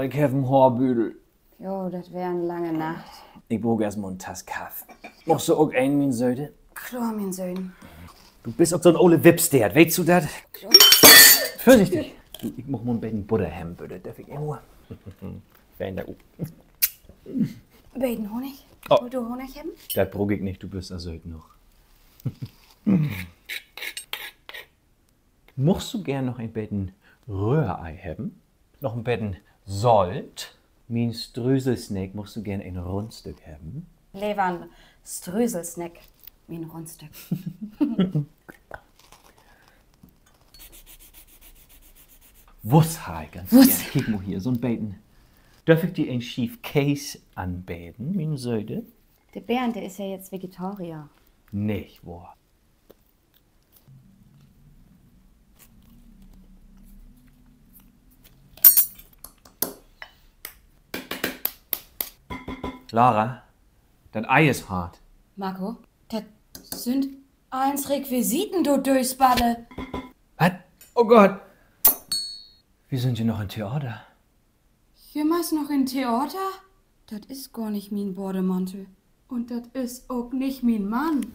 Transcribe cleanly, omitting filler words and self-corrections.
ich habe einen Haarbüdel. Jo, das wär eine lange Nacht. Ich brauche erstmal einen Tass Kaffee. Machst du auch einen, mein Söde? Klar, mein Sohn. Du bist auch so ein ole Wipstert, weißt du das? Vorsichtig. Du, ich mach mal ein bisschen Butter haben, bitte. Darf ich irgendwo? Wenn da. Beten Honig? Oh. Wollt du Honig haben? Das brauch ich nicht, du bist also heute noch. Mochst du gern noch ein bisschen Rührei haben? Noch ein bisschen Salt? Mein Ströselsnack mochst du gern ein Rundstück haben? Lieber ein Ströselsnack. Wie ein Rundstück. Was habe ich ganz gern? Kick mal hier, so ein Beten. Darf ich dir ein Schief Käse anbeten, mein Söde? Der Bernd, der ist ja jetzt Vegetarier. Nicht wahr. Lara, das Ei ist hart. Marco, das sind 1 Requisiten, du Durchsballe. Was? Oh Gott! Wir sind hier noch im Theater. Jemals noch in Theater? Das ist gar nicht mein Bordemantel. Und das ist auch nicht mein Mann.